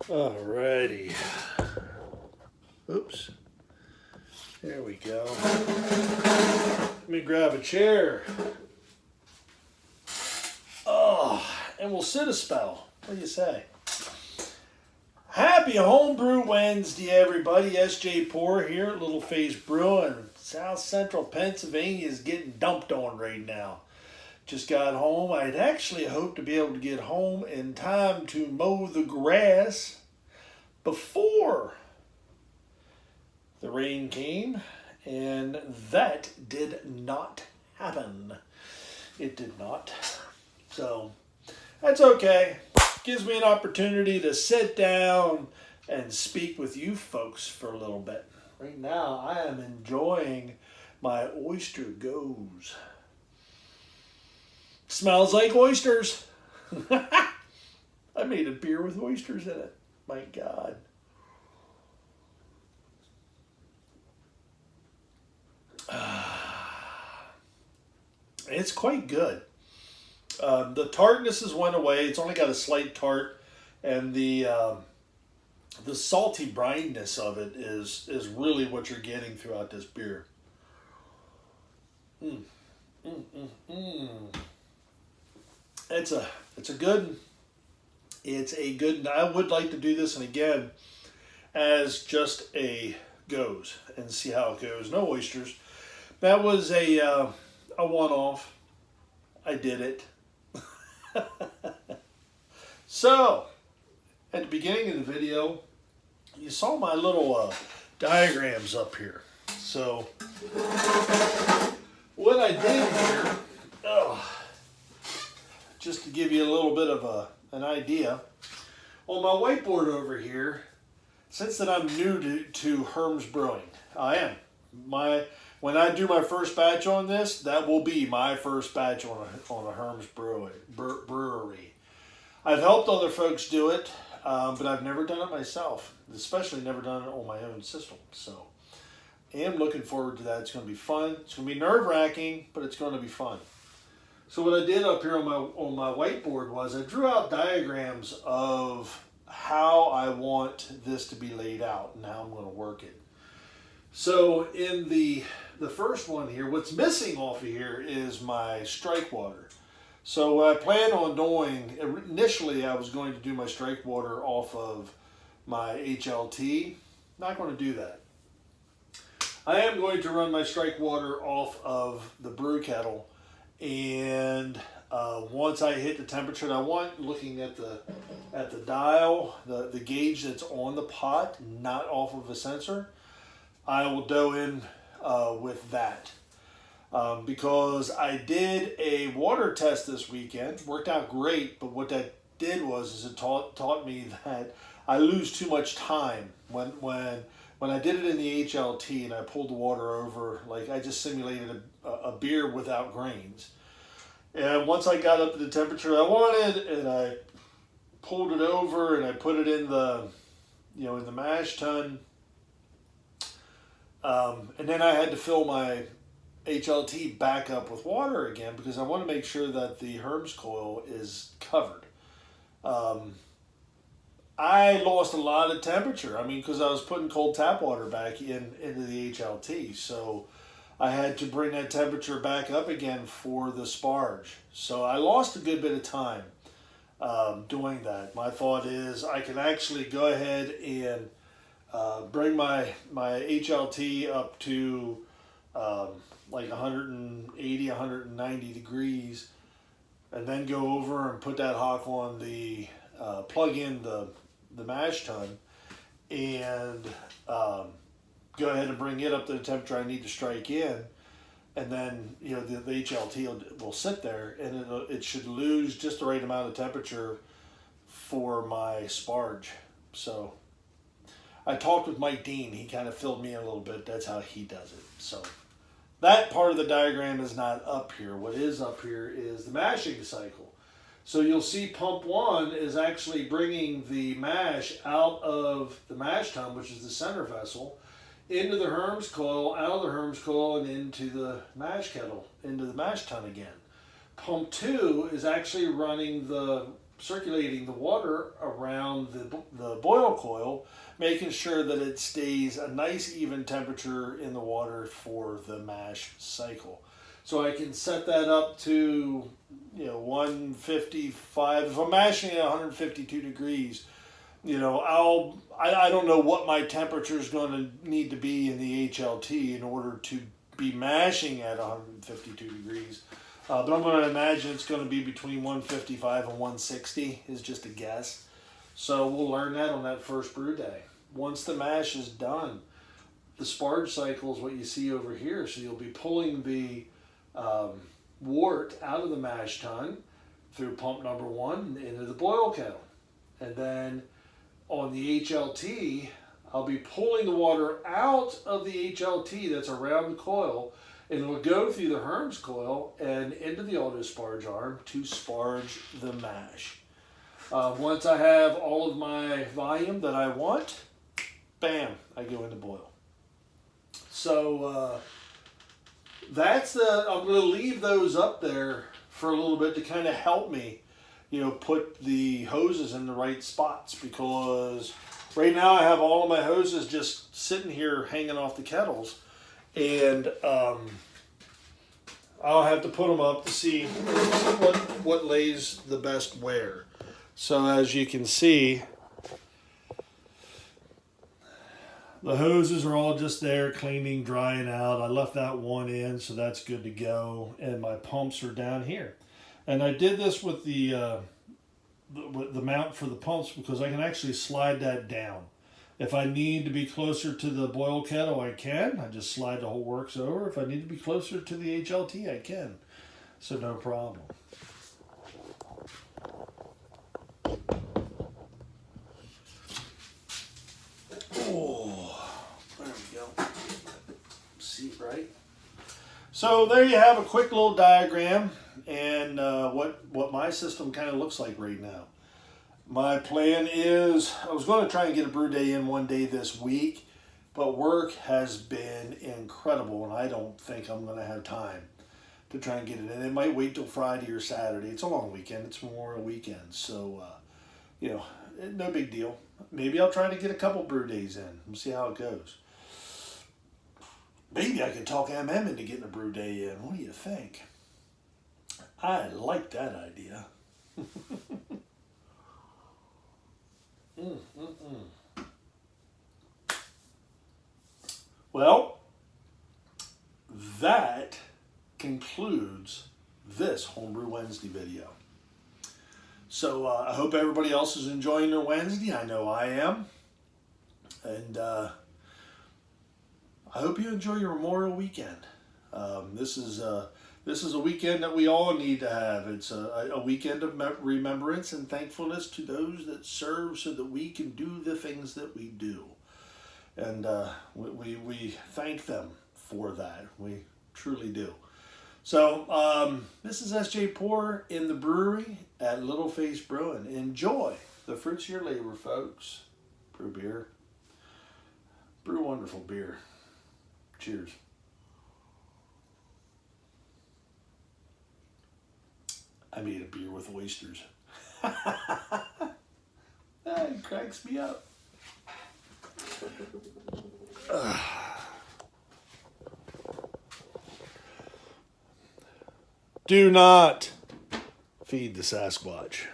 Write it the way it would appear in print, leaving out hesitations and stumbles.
Alrighty. Oops. There we go. Let me grab a chair. Oh, and we'll sit a spell. What do you say? Happy Homebrew Wednesday, everybody. S.J. Poor here at Little Face Brew in South Central Pennsylvania is getting dumped on right now. Just got home. I'd actually hoped to be able to get home in time to mow the grass before the rain came, and that did not happen. It did not. So that's okay. Gives me an opportunity to sit down and speak with you folks for a little bit. Right now, I am enjoying my oyster goes. Smells like oysters. I made a beer with oysters in it. My God. It's quite good. The tartness has went away. It's only got a slight tart, and the salty brineness of it is really what you're getting throughout this beer. Mm, mm, mm, mm. It's a good. It's a good. I would like to do this and again as just a goes and see how it goes. No oysters. That was a one-off. I did it. So, at the beginning of the video, you saw my little diagrams up here. So, what I did here, just to give you a little bit of an idea, on my whiteboard over here, since that I'm new to Herms Brewing, I am. When I do my first batch on this, that will be my first batch on a Herms brewery. I've helped other folks do it, but I've never done it myself, especially never done it on my own system. So I am looking forward to that. It's going to be fun. It's going to be nerve-wracking, but it's going to be fun. So what I did up here on my whiteboard was I drew out diagrams of how I want this to be laid out and how I'm going to work it. So in the first one here, what's missing off of here is my strike water. So what I plan on doing, initially I was going to do my strike water off of my HLT. Not going to do that. I am going to run my strike water off of the brew kettle, and once I hit the temperature that I want, looking at the dial, the gauge that's on the pot, not off of a sensor, I will dough in with that. Because I did a water test this weekend, worked out great, but what that did was it taught me that I lose too much time when I did it in the HLT and I pulled the water over, like I just simulated a beer without grains. And once I got up to the temperature I wanted, and I pulled it over and I put it in the mash tun, and then I had to fill my HLT back up with water again because I want to make sure that the Herms coil is covered. I lost a lot of temperature. I mean, because I was putting cold tap water back into the HLT, so I had to bring that temperature back up again for the sparge. So I lost a good bit of time doing that. My thought is I can actually go ahead and bring my HLT up to like 180, 190 degrees, and then go over and put that hock on the plug in the mash tun, and go ahead and bring it up to the temperature I need to strike in, and then the HLT will sit there, and it should lose just the right amount of temperature for my sparge. So I talked with Mike Dean. He kind of filled me in a little bit. That's how he does it. So that part of the diagram is not up here. What is up here is the mashing cycle. So you'll see pump 1 is actually bringing the mash out of the mash tun, which is the center vessel, into the Herms coil, out of the Herms coil, and into the mash kettle, into the mash tun again. Pump 2 is actually running the circulating the water around the boil coil, making sure that it stays a nice even temperature in the water for the mash cycle. So I can set that up to 155. If I'm mashing at 152 degrees, I don't know what my temperature is going to need to be in the HLT in order to be mashing at 152 degrees. But I'm going to imagine it's going to be between 155 and 160 is just a guess. So we'll learn that on that first brew day. Once the mash is done, the sparge cycle is what you see over here. So you'll be pulling the wort out of the mash tun through pump number 1 into the boil kettle. And then on the HLT, I'll be pulling the water out of the HLT that's around the coil, and it'll go through the Herms coil and into the auto sparge arm to sparge the mash. Once I have all of my volume that I want, bam, I go into boil. So I'm going to leave those up there for a little bit to kind of help me, put the hoses in the right spots, because right now I have all of my hoses just sitting here hanging off the kettles, and I'll have to put them up to see what lays the best where. So as you can see, the hoses are all just there, cleaning, drying out. I left that one in, so that's good to go. And my pumps are down here. And I did this with the mount for the pumps because I can actually slide that down. If I need to be closer to the boil kettle, I can. I just slide the whole works over. If I need to be closer to the HLT, I can. So no problem. Oh, there we go. See, right? So there you have a quick little diagram and what my system kind of looks like right now. My plan is, I was going to try and get a brew day in one day this week, but work has been incredible and I don't think I'm going to have time to try and get it in. It might wait till Friday or Saturday. It's a long weekend. It's Memorial Weekend. So, no big deal. Maybe I'll try to get a couple brew days in. We'll see how it goes. Maybe I can talk MM into getting a brew day in. What do you think? I like that idea. Well, that concludes this Homebrew Wednesday video. So I hope everybody else is enjoying their Wednesday. I know I am. And I hope you enjoy your Memorial Weekend. This is a weekend that we all need to have. It's a weekend of remembrance and thankfulness to those that serve so that we can do the things that we do. And we thank them for that. We truly do. So this is S.J. Poor in the brewery at Little Face Brewing. Enjoy the fruits of your labor, folks. Brew beer. Brew wonderful beer. Cheers. I made a beer with oysters. It cracks me up. Do not feed the Sasquatch.